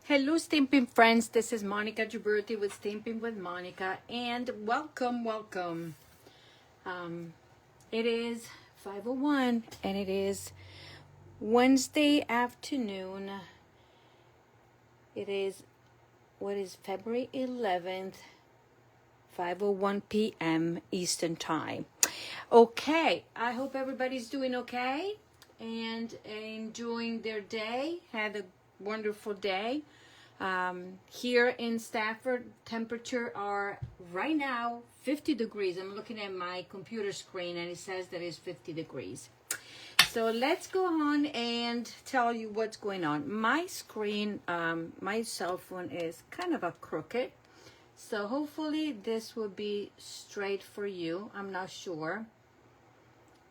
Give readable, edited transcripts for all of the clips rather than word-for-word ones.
Hello, Stampin' friends. This is Monica Gibberti with Stampin' with Monica, and welcome. It is 5:01, and it is Wednesday afternoon. It is February 11th, 5:01 p.m. Eastern Time. Okay, I hope everybody's doing okay and enjoying their day. Had a wonderful day. Here in Stafford, temperature are right now 50 degrees. I'm looking at my computer screen and it says that it's 50 degrees. So let's go on and tell you what's going on. My screen, my cell phone is kind of a crooked. So hopefully this will be straight for you. I'm not sure.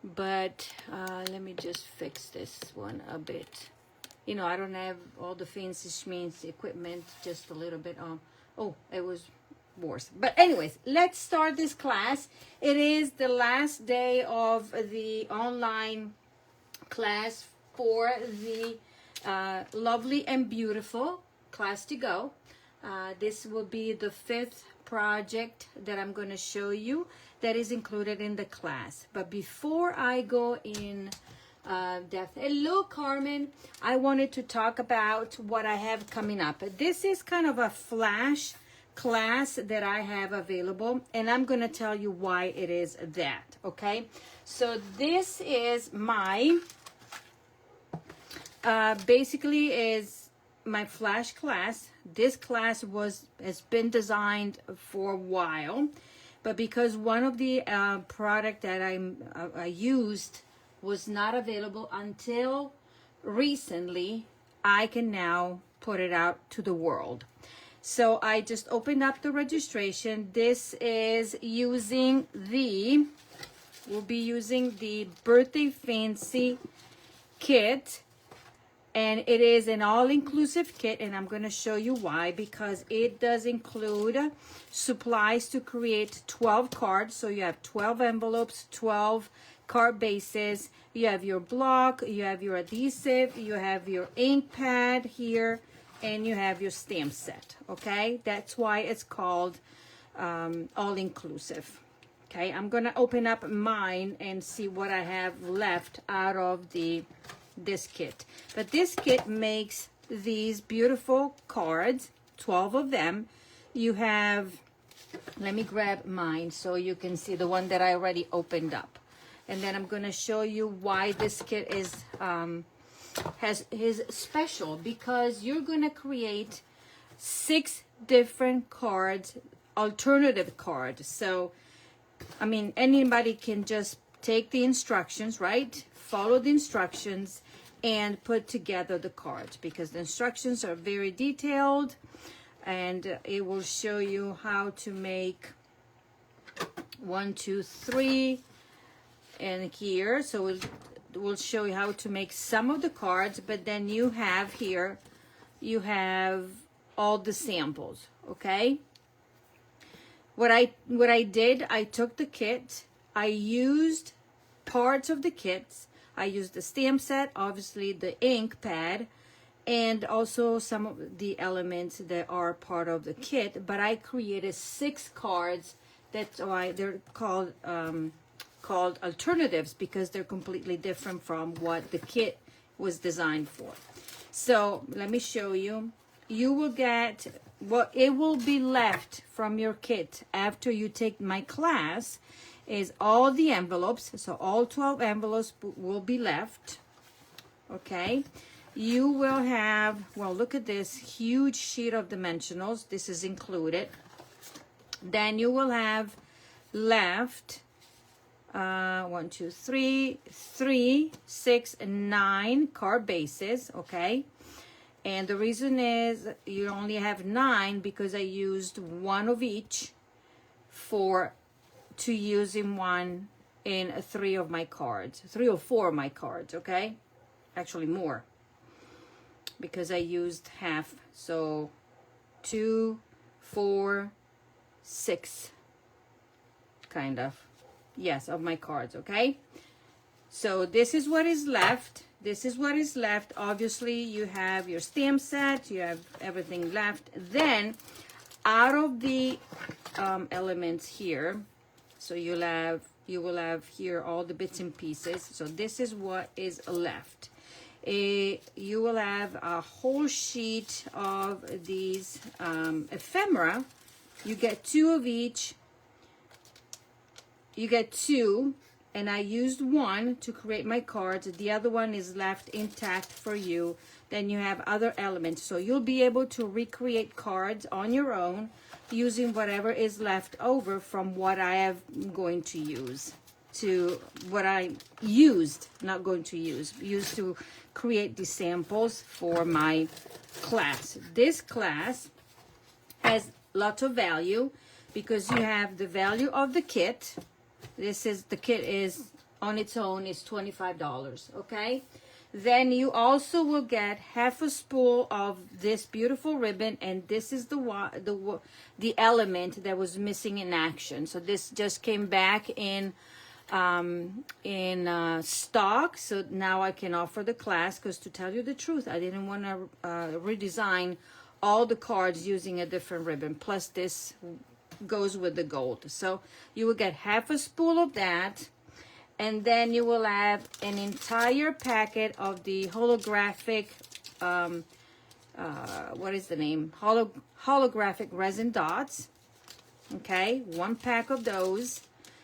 But let me just fix this one a bit. You know, I don't have all the fancy schmancy equipment, just a little bit. Oh, it was worse. But anyways, let's start this class. It is the last day of the online class for the Lovely and Beautiful class to go. This will be the 5th project that I'm going to show you that is included in the class. But before I go in depth, hello Carmen, I wanted to talk about what I have coming up. This is kind of a flash class that I have available, and I'm going to tell you why it is that. Okay, so this is my basically is my flash class. This class has been designed for a while, but because one of the product that I used was not available until recently, I can now put it out to the world. So I just opened up the registration. This is using we'll be using the Birthday Fancy kit. And it is an all-inclusive kit, and I'm going to show you why, because it does include supplies to create 12 cards. So you have 12 envelopes, 12 card bases, you have your block, you have your adhesive, you have your ink pad here, and you have your stamp set. Okay, that's why it's called all-inclusive. Okay, I'm going to open up mine and see what I have left out of this kit. But this kit makes these beautiful cards, 12 of them. You have, let me grab mine so you can see the one that I already opened up, and then I'm going to show you why this kit is special, because you're going to create 6 different cards, alternative cards. So I mean, anybody can just take the instructions, right? Follow the instructions and put together the cards, because the instructions are very detailed, and it will show you how to make 1, 2, 3 and here. So it will show you how to make some of the cards, but then you have here, you have all the samples. Okay, what I did, I took the kit, I used parts of the kits. I used the stamp set, obviously the ink pad, and also some of the elements that are part of the kit. But I created 6 cards. That's why they're called alternatives, because they're completely different from what the kit was designed for. So let me show you. You will get what it will be left from your kit after you take my class is all the envelopes. So all 12 envelopes will be left. Okay, you will have, well, look at this huge sheet of dimensionals. This is included. Then you will have left 1, 2, 3, 6, and 9 card bases. Okay, and the reason is you only have 9 because I used 1 of each to use in 3 of my cards, 3 or 4 of my cards. Okay, actually more, because I used half. So 2, 4, 6 kind of, yes, of my cards. Okay, so this is what is left. this is what is left. Obviously, you have your stamp set, you have everything left. Then, out of the elements here, so you will have here all the bits and pieces. So this is what is left. You will have a whole sheet of these ephemera. You get 2 of each. You get 2, and I used 1 to create my cards. The other one is left intact for you. Then you have other elements. So you'll be able to recreate cards on your own using whatever is left over from what I am going to use. To what I used, not going to use, used to create the samples for my class. This class has lots of value because you have the value of the kit. The kit is on its own is $25, okay? Then you also will get half a spool of this beautiful ribbon, and this is the element that was missing in action. So this just came back in stock, so now I can offer the class, because to tell you the truth, I didn't want to redesign all the cards using a different ribbon. Plus this goes with the gold. So you will get half a spool of that, and then you will have an entire packet of the holographic what is the name, holographic resin dots. Okay, 1 pack of those,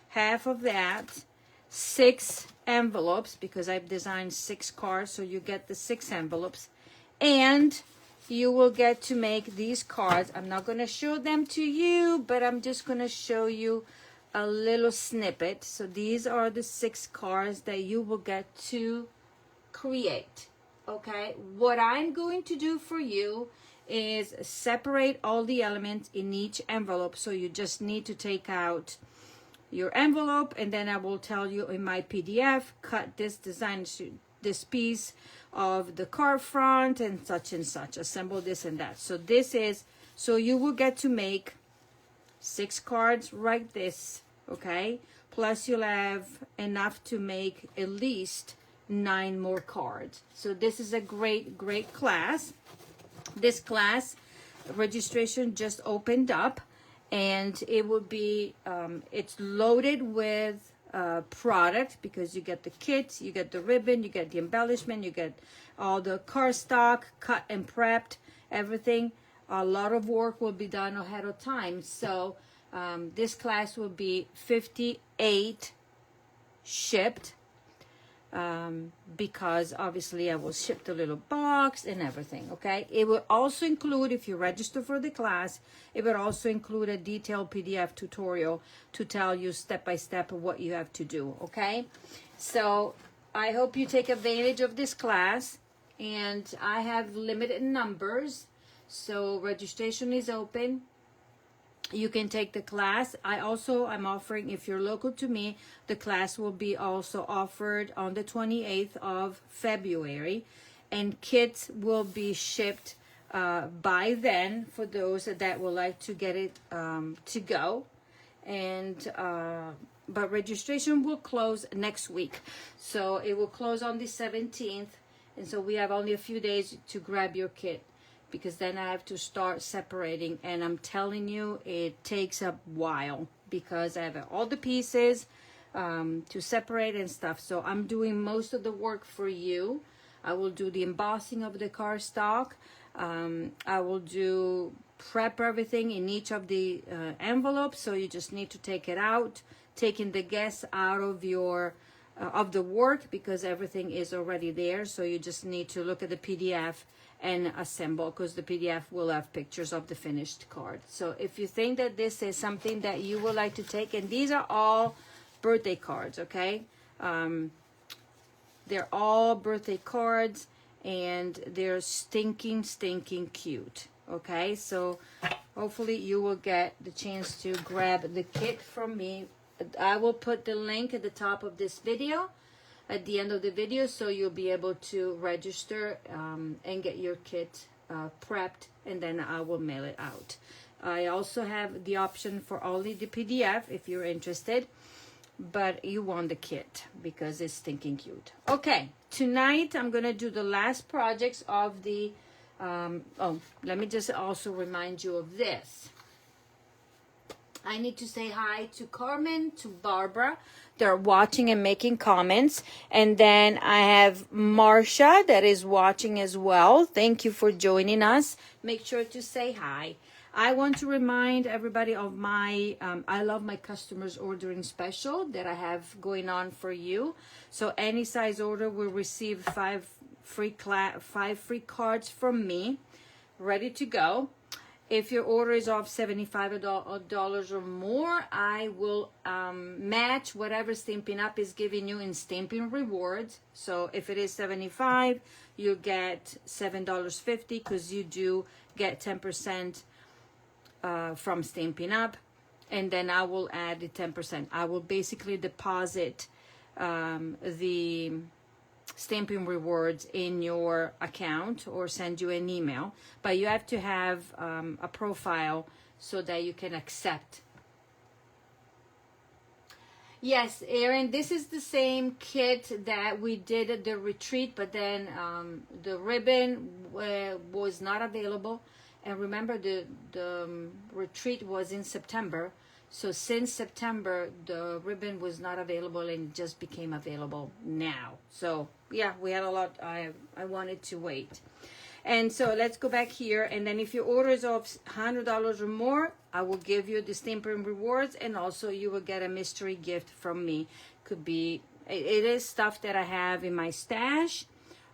half of that, 6 envelopes, because I've designed 6 cards, so you get the 6 envelopes, and you will get to make these cards. I'm not going to show them to you, but I'm just going to show you a little snippet. So these are the 6 cards that you will get to create. Okay, what I'm going to do for you is separate all the elements in each envelope. So you just need to take out your envelope, and then I will tell you in my PDF, cut this design, this piece of the card front and such, assemble this and that. So this is, so you will get to make 6 cards like this, okay? Plus you'll have enough to make at least 9 more cards. So this is a great class. This class registration just opened up, and it will be it's loaded with product, because you get the kit, you get the ribbon, you get the embellishment, you get all the cardstock cut and prepped, everything. A lot of work will be done ahead of time. So this class will be 58 shipped, because obviously I will ship the little box and everything. Okay, it will also include, if you register for the class, it will also include a detailed PDF tutorial to tell you step by step what you have to do. Okay, so I hope you take advantage of this class, and I have limited numbers, so registration is open. You can take the class. I'm offering, if you're local to me, the class will be also offered on the 28th of February, and kits will be shipped by then for those that would like to get it to go. And but registration will close next week, so it will close on the 17th, and so we have only a few days to grab your kit, because then I have to start separating, and I'm telling you, it takes a while, because I have all the pieces to separate and stuff. So I'm doing most of the work for you. I will do the embossing of the cardstock. I will prep everything in each of the envelopes, so you just need to take it out, taking the guess out of your of the work, because everything is already there. So you just need to look at the PDF and assemble, because the PDF will have pictures of the finished card. So if you think that this is something that you would like to take, and these are all birthday cards, okay? They're all birthday cards, and they're stinking cute, okay? So hopefully you will get the chance to grab the kit from me. I will put the link at the top of this video, at the end of the video, so you'll be able to register and get your kit prepped, and then I will mail it out. I also have the option for only the PDF if you're interested. but you want the kit because it's stinking cute. Okay, tonight I'm gonna do the last projects of the oh, let me just also remind you of this. I need to say hi to Carmen, to Barbara. They're watching and making comments. And then I have Marsha that is watching as well. Thank you for joining us. Make sure to say hi. I want to remind everybody of my I Love My Customers ordering special that I have going on for you. So any size order will receive five free cards from me, ready to go. If your order is of $75 or more, I will match whatever Stampin' Up is giving you in Stampin' Rewards. So if it is $75, you get $7.50 because you do get 10% from Stampin' Up. And then I will add the 10%. I will basically deposit the Stampin' Rewards in your account or send you an email, but you have to have a profile so that you can accept. Yes, Erin, this is the same kit that we did at the retreat, but then the ribbon was not available. And remember, the retreat was in September. So since September, the ribbon was not available and it just became available now. So yeah, we had a lot. I wanted to wait. And so let's go back here. And then if your order is of $100 or more, I will give you the Stampin' Rewards, and also you will get a mystery gift from me. Could be, it is stuff that I have in my stash.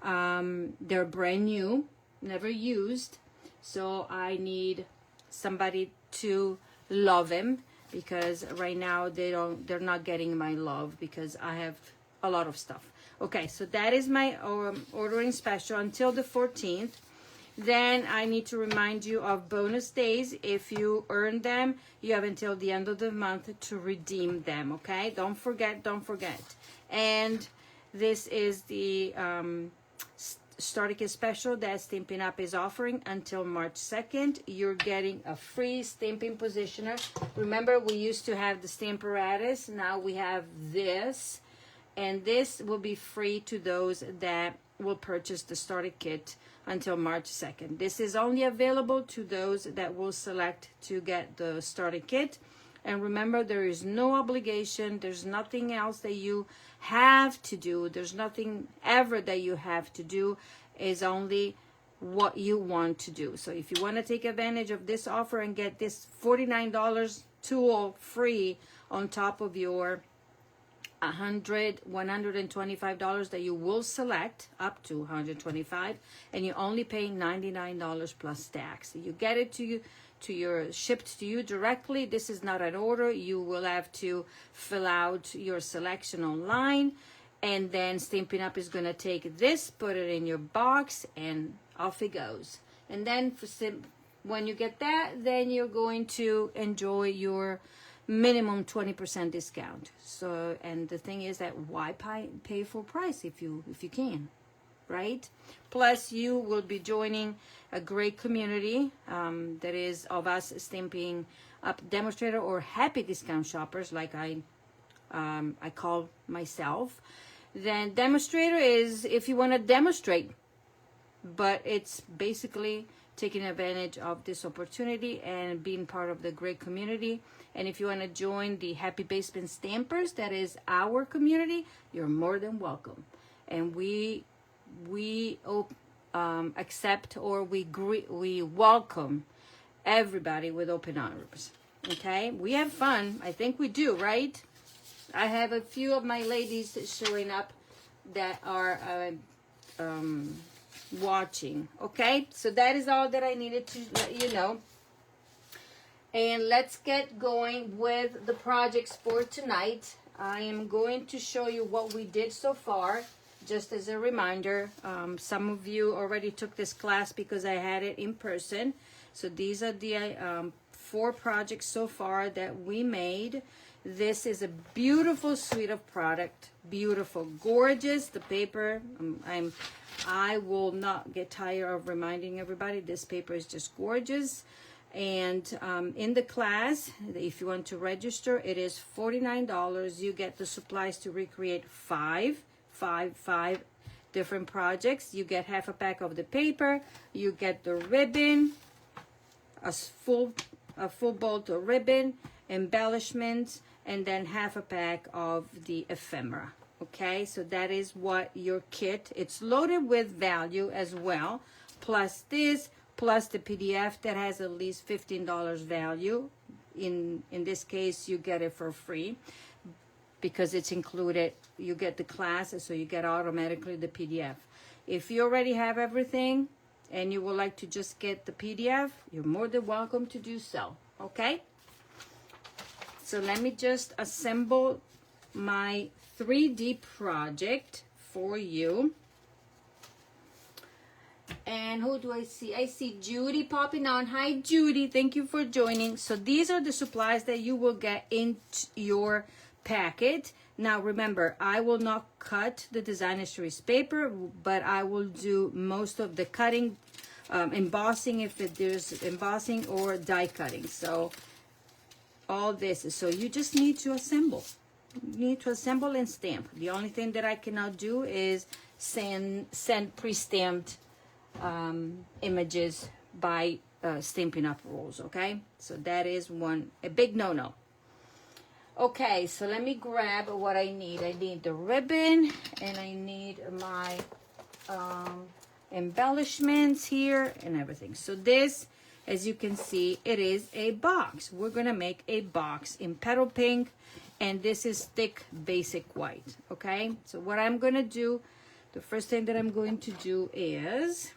They're brand new, never used. So I need somebody to love them, because right now they're not getting my love because I have a lot of stuff. Okay, so that is my ordering special until the 14th. Then I need to remind you of bonus days. If you earn them, you have until the end of the month to redeem them, okay? Don't forget. And this is the Starter Kit special that Stampin' Up is offering until March 2nd. You're getting a free stamping positioner. Remember, we used to have the Stamparatus. Now we have this. And this will be free to those that will purchase the Starter Kit until March 2nd. This is only available to those that will select to get the Starter Kit. And remember, there is no obligation. There's nothing else that you have to do. There's nothing ever that you have to do. It's only what you want to do. So if you want to take advantage of this offer and get this $49 tool free on top of your $125 that you will select, up to $125, and you only pay $99 plus tax. You get it to your shipped to you directly. This is not an order. You will have to fill out your selection online, and then Stampin' Up is going to take this, put it in your box, and off it goes. And then when you get that, then you're going to enjoy your minimum 20% discount. So, and the thing is that why pay full price if you can, right? Plus, you will be joining a great community that is of us Stampin' Up demonstrator or happy discount shoppers, like I call myself. Then demonstrator is if you want to demonstrate, but it's basically taking advantage of this opportunity and being part of the great community. And if you want to join the Happy Basement Stampers, that is our community, you're more than welcome. And we accept, or we welcome everybody with open arms. Okay, we have fun. I think we do, right? I have a few of my ladies showing up that are watching. Okay, so that is all that I needed to let you know. And let's get going with the projects for tonight. I am going to show you what we did so far, just as a reminder. Some of you already took this class because I had it in person. So these are the 4 projects so far that we made. This is a beautiful suite of product. Beautiful, gorgeous. The paper, I will not get tired of reminding everybody, this paper is just gorgeous. And in the class, if you want to register, it is $49. You get the supplies to recreate five different projects. You get half a pack of the paper. You get the ribbon, a full bolt of ribbon, embellishments, and then half a pack of the ephemera. Okay, so that is what your kit. It's loaded with value as well, plus this, plus the PDF that has at least $15 value. In this case, you get it for free because it's included. You get the class, so you get automatically the PDF. If you already have everything and you would like to just get the PDF, you're more than welcome to do so. Okay, so let me just assemble my 3D project for you. And who do I see? I see Judy popping on. Hi, Judy. Thank you for joining. So these are the supplies that you will get in your packet. Now, remember, I will not cut the designer series paper, but I will do most of the cutting, embossing if there's embossing, or die cutting. So all this. So you just need to assemble. You need to assemble and stamp. The only thing that I cannot do is send pre-stamped images by Stampin' Up rules. Okay, so that is a big no-no. Okay, so let me grab what I need. I need the ribbon, and I need my embellishments here and everything. So this, as you can see, it is a box. We're gonna make a box in petal pink, and this is thick basic white. Okay, so what I'm gonna do, the first thing that I'm going to do is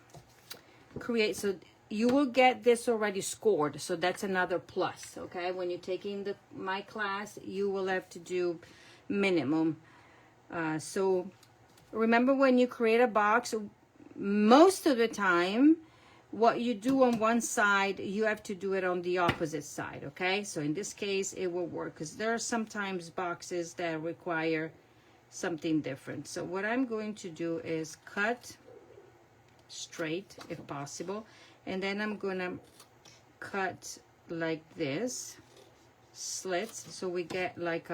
create. So you will get this already scored, so that's another plus. Okay, when you're taking my class, you will have to do minimum. So remember, when you create a box, most of the time what you do on one side, you have to do it on the opposite side. Okay, so in this case it will work, because there are sometimes boxes that require something different. So what I'm going to do is cut straight if possible, and then I'm gonna cut like this, slits, so we get like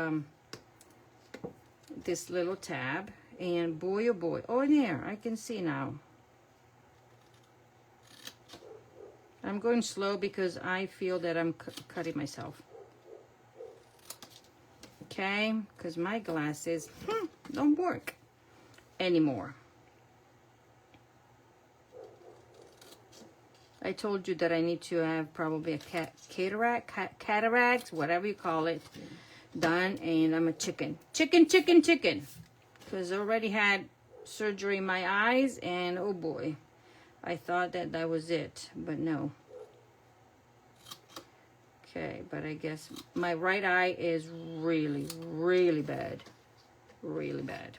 this little tab. And boy, oh boy, oh there, I can see now. I'm going slow because I feel that I'm cutting myself. Okay, because my glasses don't work anymore. I told you that I need to have probably a cataract, whatever you call it, done, and I'm a chicken. Because I already had surgery in my eyes, and oh boy, I thought that was it, but no. Okay, but I guess my right eye is really, really bad. Really bad.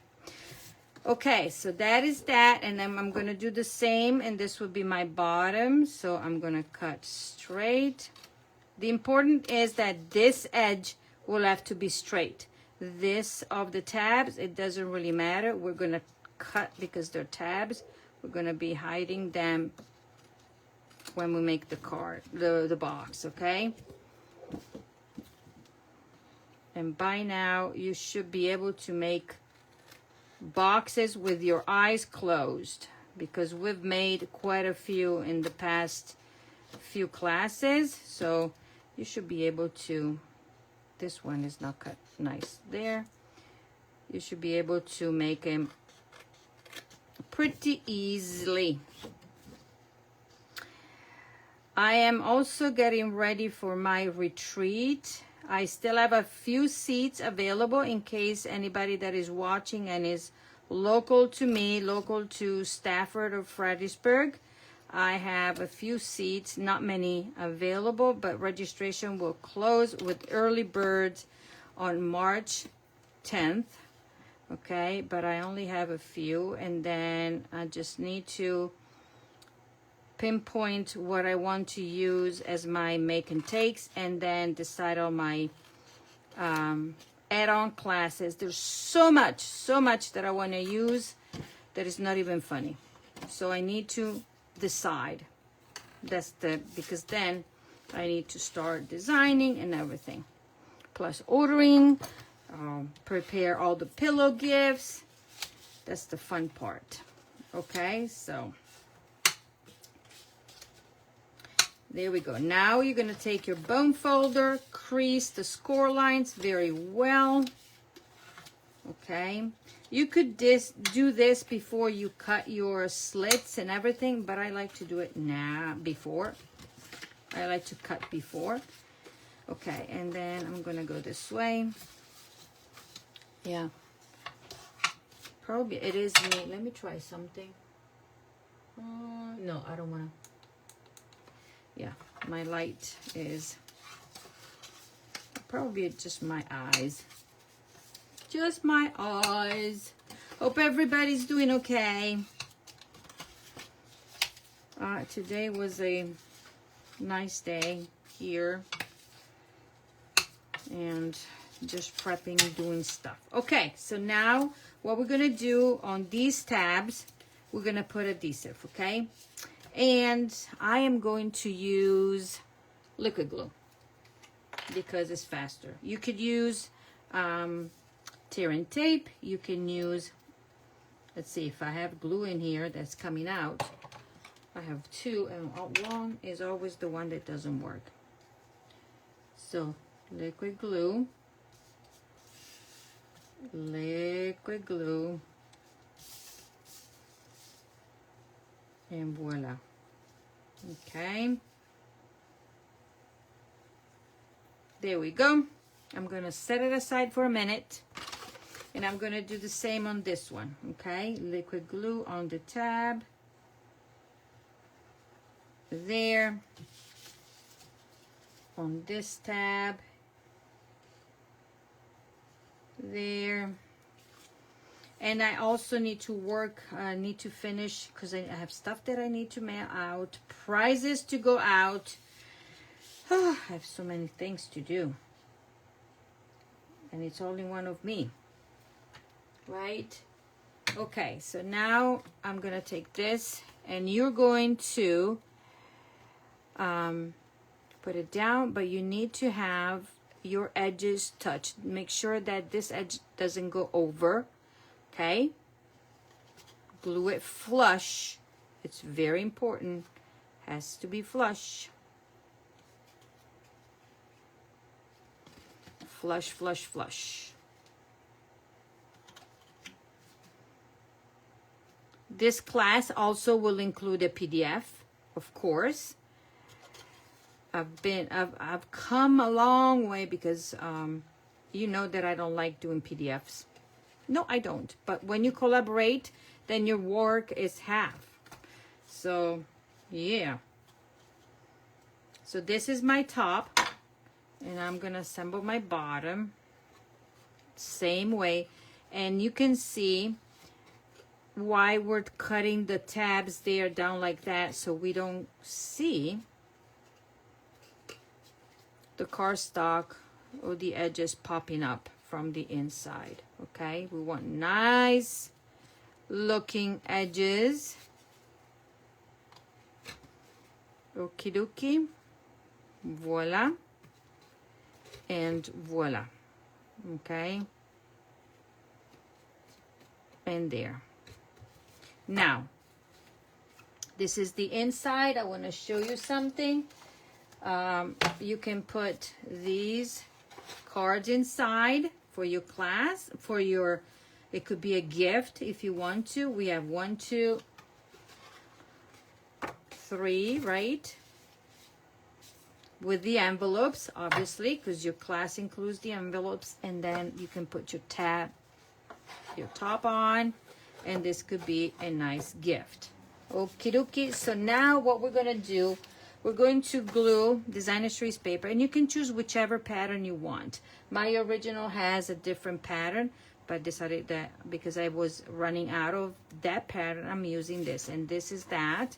Okay, so that is that, and then I'm going to do the same, and this will be my bottom. So I'm going to cut straight. The important is that this edge will have to be straight. This of the tabs, it doesn't really matter. We're going to cut because they're tabs. We're going to be hiding them when we make the card, the box, okay? And by now, you should be able to make boxes with your eyes closed, because we've made quite a few in the past few classes. So you should be able to, this one is not cut nice there. You should be able to make them pretty easily. I am also getting ready for my retreat. I still have a few seats available in case anybody that is watching and is local to me, local to Stafford or Fredericksburg. I have a few seats, not many available, but registration will close with early birds on March 10th. Okay, but I only have a few, and then I just need to pinpoint what I want to use as my make and takes, and then decide on my add-on classes. There's so much that I want to use that is not even funny. So I need to decide. Because then I need to start designing and everything. Plus ordering, prepare all the pillow gifts. That's the fun part. Okay, so there we go. Now you're going to take your bone folder, crease the score lines very well. Okay, you could do this before you cut your slits and everything, but I like to do it now before. I like to cut before. Okay, and then I'm going to go this way. Yeah. Probably it is me. Let me try something. No, I don't want to. Yeah, my light is probably just my eyes. Just my eyes. Hope everybody's doing okay. Today was a nice day here. And just prepping, doing stuff. Okay, so now what we're going to do on these tabs, we're going to put adhesive, okay? And I am going to use liquid glue because it's faster. You could use tear and tape. You can use, let's see if I have glue in here that's coming out. I have two, and one is always the one that doesn't work. So liquid glue, and voila. Okay, there we go. I'm gonna set it aside for a minute, and I'm gonna do the same on this one. Okay, liquid glue on the tab there, on this tab there. And I also need to work, need to finish, because I have stuff that I need to mail out, prizes to go out. Oh, I have so many things to do, and it's only one of me, right? Okay, so now I'm gonna take this, and you're going to put it down, but you need to have your edges touched. Make sure that this edge doesn't go over. Okay, glue it flush. It's very important. Has to be flush. Flush, flush, flush. This class also will include a PDF, of course. I've come a long way because you know that I don't like doing PDFs. No, I don't. But when you collaborate, then your work is half. So, yeah. So this is my top, and I'm gonna assemble my bottom same way. And you can see why we're cutting the tabs there down like that, so we don't see the cardstock or the edges popping up from the inside. Okay, we want nice looking edges. Okie dokie. Voila. And voila. Okay. And there. Now, this is the inside. I want to show you something. You can put these cards inside for your class, for your, it could be a gift if you want to. We have 1, 2, 3, right? With the envelopes, obviously, because your class includes the envelopes, and then you can put your top on, and this could be a nice gift. Okie dokie. So now what we're gonna do, we're going to glue designer trees paper, and you can choose whichever pattern you want. My original has a different pattern, but I decided that because I was running out of that pattern, I'm using this, and this is that.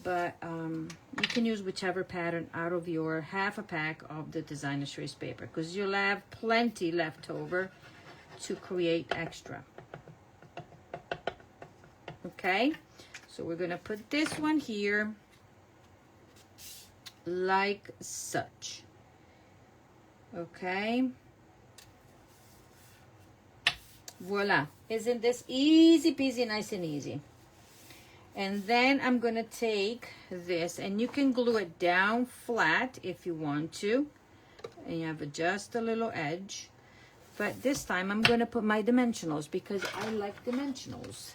But you can use whichever pattern out of your half a pack of the designer trees paper, because you'll have plenty left over to create extra. Okay, so we're gonna put this one here. like such. Okay. Voila. Isn't this easy peasy, nice and easy? And then I'm gonna take this, and you can glue it down flat if you want to, and you have just a little edge. But this time I'm gonna put my dimensionals because I like dimensionals.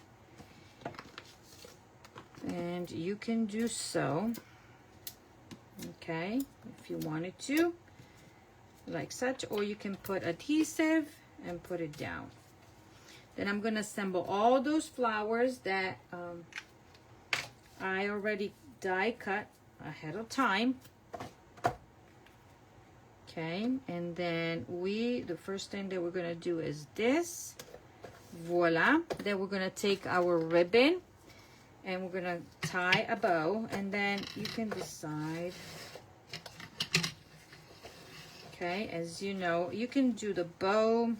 And you can do so, okay, if you wanted to, like such, or you can put adhesive and put it down. Then I'm gonna assemble all those flowers that I already die cut ahead of time. Okay, and then the first thing that we're gonna do is this. Voila. Then we're gonna take our ribbon and we're gonna tie a bow, and then you can decide. Okay, as you know, you can do the bow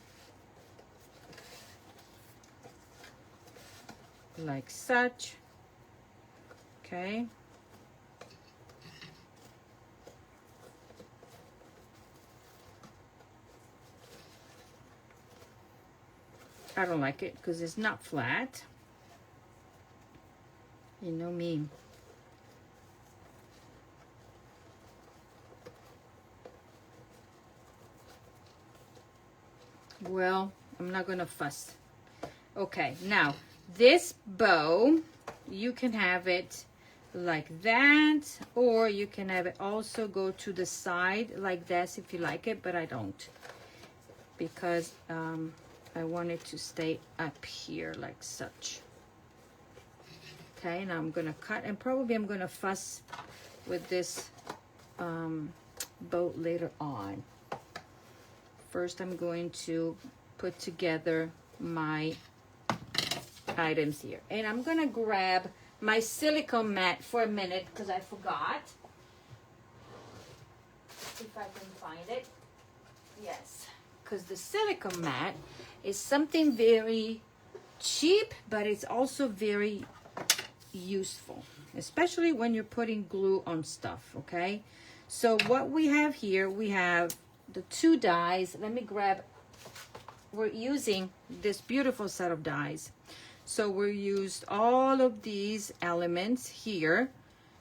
like such. Okay. I don't like it because it's not flat. You know me. Well, I'm not gonna fuss. Okay, now this bow, you can have it like that, or you can have it also go to the side like this if you like it, but I don't, because I want it to stay up here like such. Okay, now I'm gonna cut, and probably I'm gonna fuss with this bow later on. First, I'm going to put together my items here, and I'm gonna grab my silicone mat for a minute because I forgot. If I can find it. Yes, because the silicone mat is something very cheap, but it's also very useful, especially when you're putting glue on stuff. Okay, so what we have here, we have the 2 dies. Let me grab, we're using this beautiful set of dies. So we used all of these elements here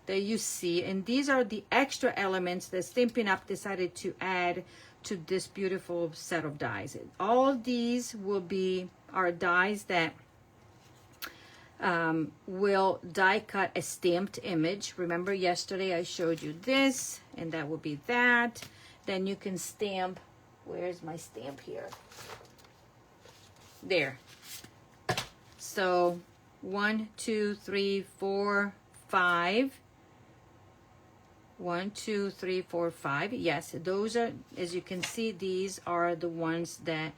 that you see, and these are the extra elements that Stampin' Up! Decided to add to this beautiful set of dies. All these will be our dies that will die cut a stamped image. Remember yesterday I showed you this, and that will be that. Then you can stamp, where's my stamp here? There. So 1, 2, 3, 4, 5. 1, 2, 3, 4, 5. Yes, those are, as you can see, these are the ones that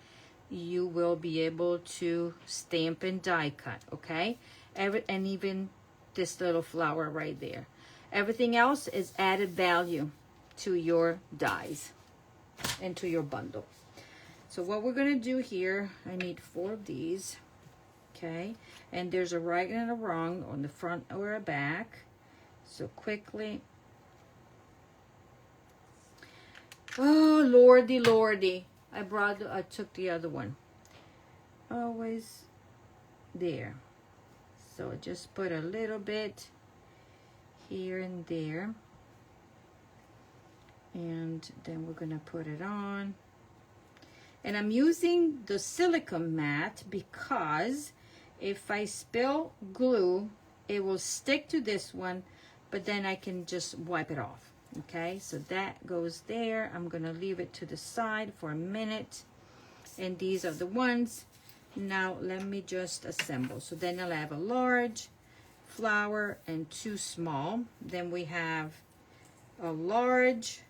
you will be able to stamp and die cut, okay? And even this little flower right there. Everything else is added value to your dies and to your bundle. So what we're going to do here, I need 4 of these, okay? And there's a right and a wrong on the front or a back. So quickly. Oh, lordy, lordy. I took the other one. Always there. So just put a little bit here and there. And then we're gonna put it on. And I'm using the silicone mat because if I spill glue, it will stick to this one, but then I can just wipe it off. Okay, so that goes there. I'm gonna leave it to the side for a minute. And these are the ones. Now let me just assemble. So then I'll have a large flower and 2 small. Then we have a large,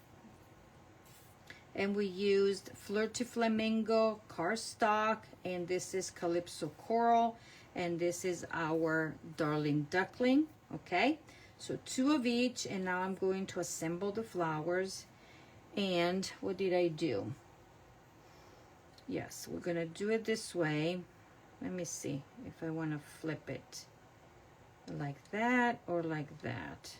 and we used Fleur de Flamingo cardstock, and this is Calypso Coral, and this is our Darling Duckling. Okay, so 2 of each, and now I'm going to assemble the flowers. And what did I do? Yes, we're gonna do it this way. Let me see if I want to flip it like that or like that.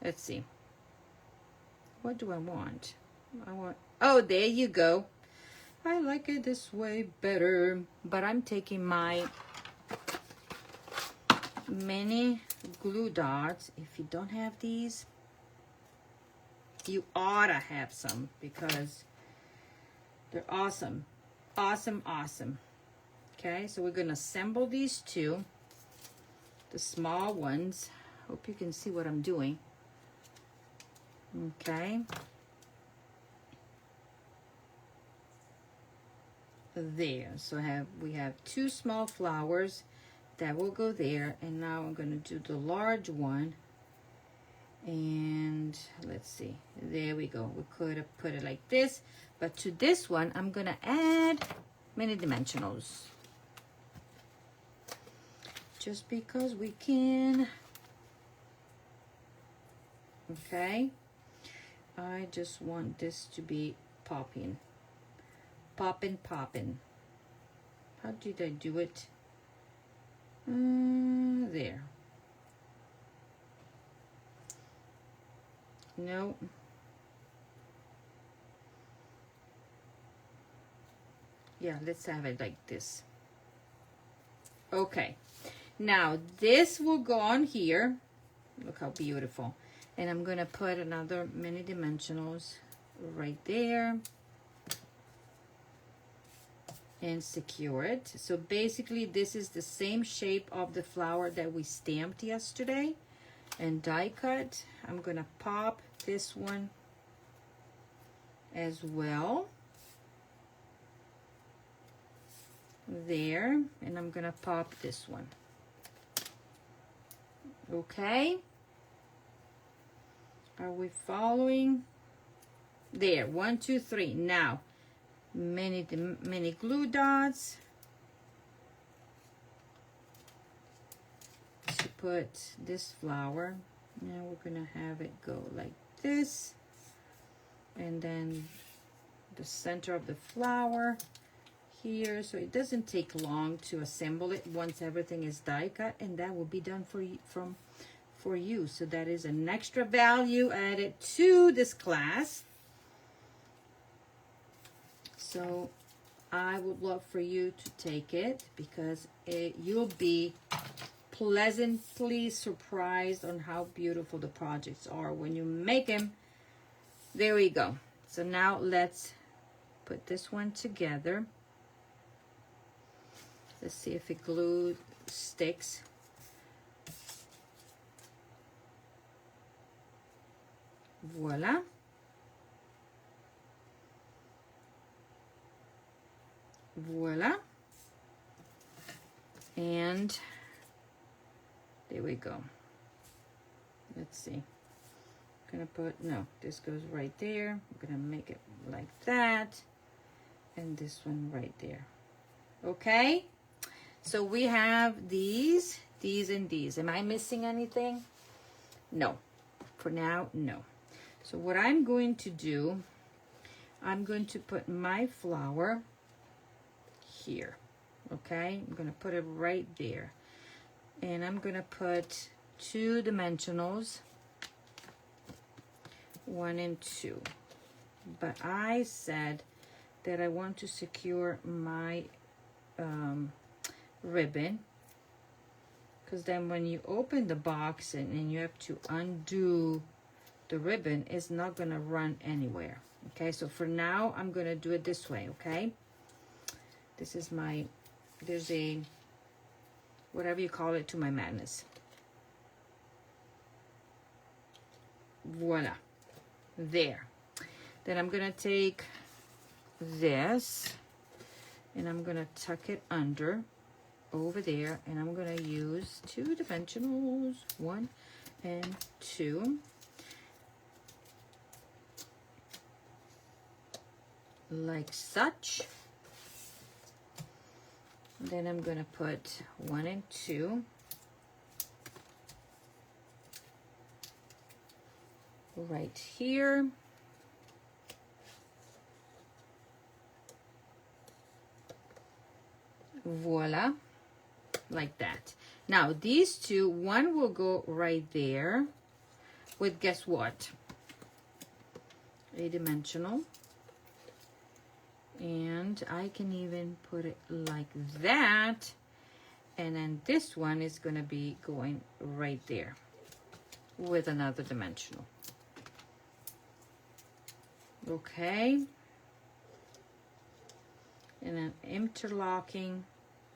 Let's see. What do I want? Oh, there you go. I like it this way better. But I'm taking my mini glue dots. If you don't have these, you ought to have some because they're awesome. Awesome, awesome. Okay, so we're going to assemble these two, the small ones. Hope you can see what I'm doing. Okay. There. So we have two small flowers that will go there, and now I'm going to do the large one. And let's see, there we go. We could have put it like this, but to this one I'm going to add mini dimensionals just because we can. Okay, I just want this to be popping. Popping. How did I do it? There. No. Yeah, let's have it like this. Okay. Now this will go on here. Look how beautiful. And I'm going to put another mini dimensionals right there. And secure it. So basically this is the same shape of the flower that we stamped yesterday and die cut. I'm gonna pop this one as well. There, and I'm gonna pop this one. Okay. Are we following? There, 1, 2, 3. Now, many glue dots to put this flower. Now we're gonna have it go like this, and then the center of the flower here, so it doesn't take long to assemble it once everything is die cut, and that will be done for you. So that is an extra value added to this class. So I would love for you to take it because you'll be pleasantly surprised on how beautiful the projects are when you make them. There we go. So now let's put this one together. Let's see if it glue sticks. Voila. Voila. And there we go. Let's see. I'm gonna put, no, this goes right there. I'm gonna make it like that. And this one right there. Okay? So we have these, and these. Am I missing anything? No. For now, no. So what I'm going to do, I'm going to put my flower here. Okay? I'm going to put it right there. And I'm going to put 2 dimensionals, 1 and 2. But I said that I want to secure my ribbon, because then when you open the box and you have to undo the ribbon, it's not going to run anywhere. Okay, so for now I'm going to do it this way. Okay, this is my, there's a, whatever you call it, to my madness. Voila. There. Then I'm going to take this and I'm going to tuck it under over there, and I'm going to use 2 dimensionals, 1 and 2. Like such. Then I'm going to put 1 and 2 right here. Voila, like that. Now these two, one will go right there with, guess what? A dimensional. And I can even put it like that. And then this one is going to be going right there with another dimensional. Okay. And then interlocking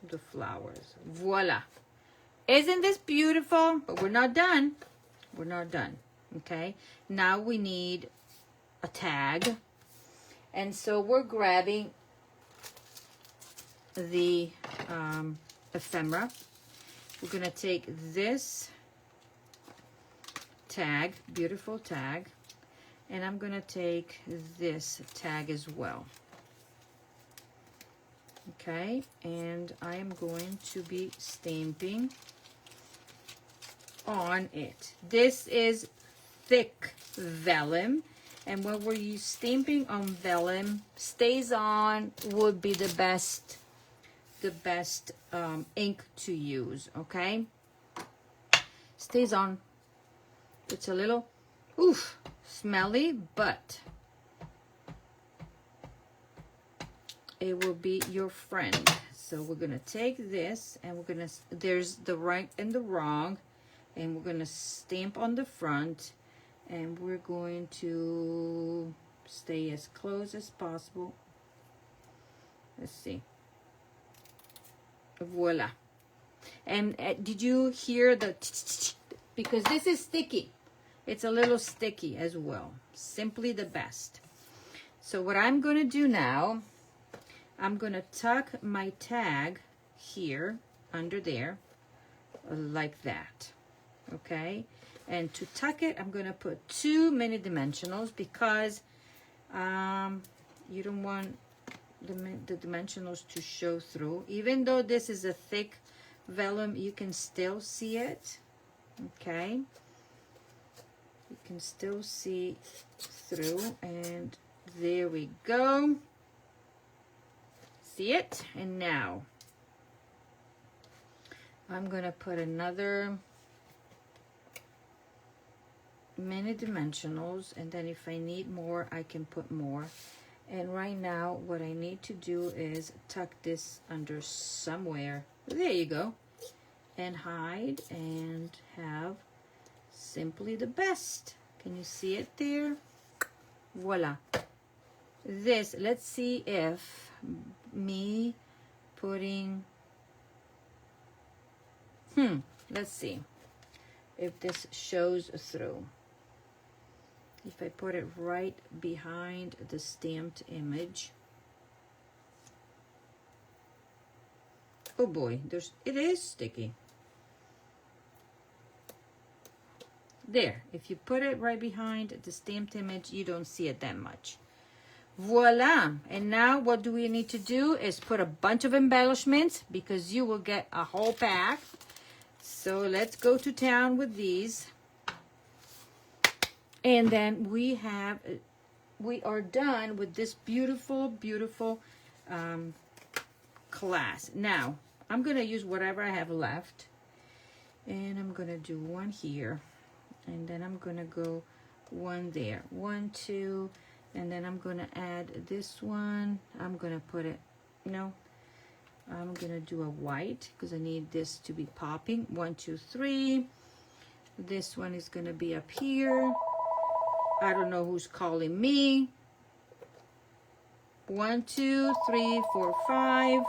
the flowers. Voila. Isn't this beautiful? But we're not done. We're not done. Okay. Now we need a tag. And so we're grabbing the ephemera. We're going to take this tag, beautiful tag, and I'm going to take this tag as well. Okay, and I am going to be stamping on it. This is thick vellum, and when we're stamping on vellum, stays on would be the best ink to use. Okay, stays on. It's a little smelly, but it will be your friend. So we're gonna take this, and we're gonna, there's the right and the wrong, and we're gonna stamp on the front, and we're going to stay as close as possible. Let's see. Voila. And did you hear the because this is sticky. It's a little sticky as well. Simply the best. So what I'm going to do now, I'm going to tuck my tag here under there like that. Okay? And to tuck it, I'm going to put 2 mini dimensionals because you don't want the dimensionals to show through. Even though this is a thick vellum, you can still see it. Okay, you can still see through, and there we go. See it? And now I'm gonna put another mini dimensionals, and then if I need more, I can put more. And right now, what I need to do is tuck this under somewhere. There you go. And hide and have simply the best. Can you see it there? Voila. This, let's see if me putting, let's see if this shows through. If I put it right behind the stamped image. Oh boy, it is sticky. There, if you put it right behind the stamped image, you don't see it that much. Voila. And now what do we need to do is put a bunch of embellishments because you will get a whole pack. So let's go to town with these. And then we are done with this beautiful, beautiful class. Now, I'm going to use whatever I have left. And I'm going to do one here. And then I'm going to go one there. 1, 2. And then I'm going to add this one. I'm going to put it, I'm going to do a white because I need this to be popping. 1, 2, 3. This one is going to be up here. I don't know who's calling me. 1, 2, 3, 4, 5.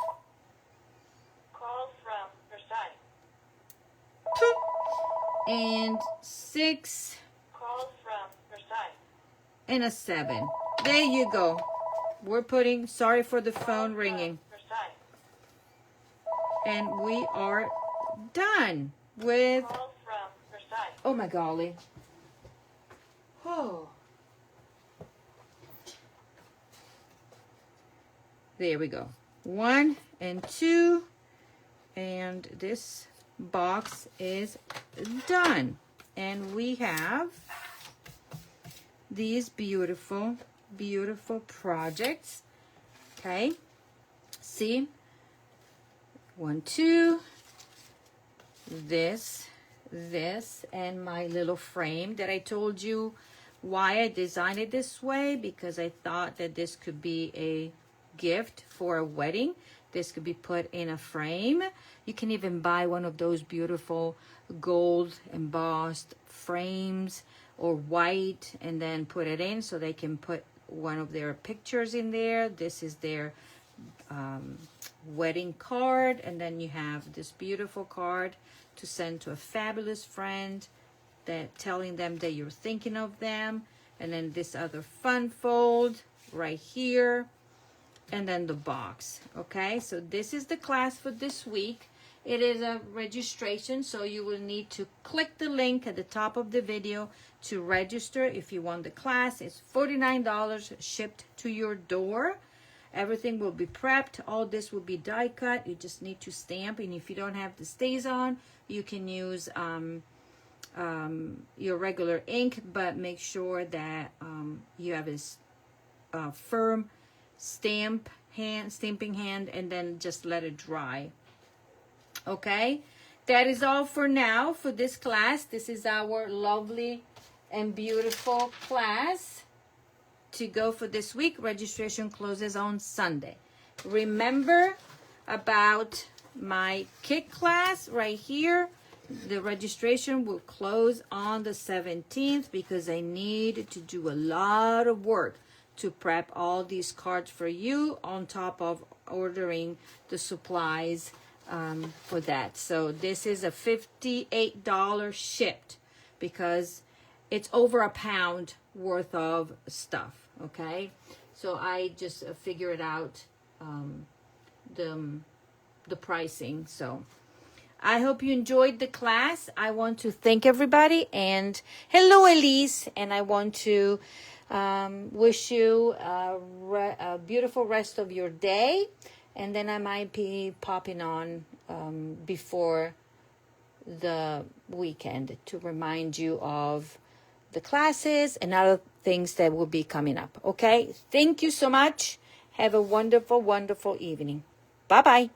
Call from Versailles. And 6. Call from Versailles. And a 7. There you go. We're putting, sorry for the phone ringing. Versailles. And we are done with, Call from Versailles. oh my golly. Oh. There we go. 1 and 2. And this box is done. And we have these beautiful, beautiful projects. Okay. See? 1, 2. this, and my little frame that I told you why I designed it this way, because I thought that this could be a gift for a wedding. This could be put in a frame. You can even buy one of those beautiful gold embossed frames, or white, and then put it in so they can put one of their pictures in there. This is their wedding card, and then you have this beautiful card to send to a fabulous friend, that telling them that you're thinking of them. And then this other fun fold right here, and then the box. Okay, so this is the class for this week. It is a registration, so you will need to click the link at the top of the video to register if you want the class. It's $49 shipped to your door. Everything will be prepped. All this will be die cut. You just need to stamp, and if you don't have the StazOn, you can use your regular ink, but make sure that you have a firm stamping hand, and then just let it dry. Okay, that is all for now for this class. This is our lovely and beautiful class to go for this week. Registration closes on Sunday. Remember about my kit class right here. The registration will close on the 17th because I need to do a lot of work to prep all these cards for you, on top of ordering the supplies for that. So this is a $58 shipped, because it's over a pound worth of stuff. Okay, so I just figured out the pricing. So I hope you enjoyed the class. I want to thank everybody, and hello Elise, and I want to wish you a beautiful rest of your day, and then I might be popping on before the weekend to remind you of the classes and other things that will be coming up. Okay, thank you so much. Have a wonderful, wonderful evening. Bye-bye.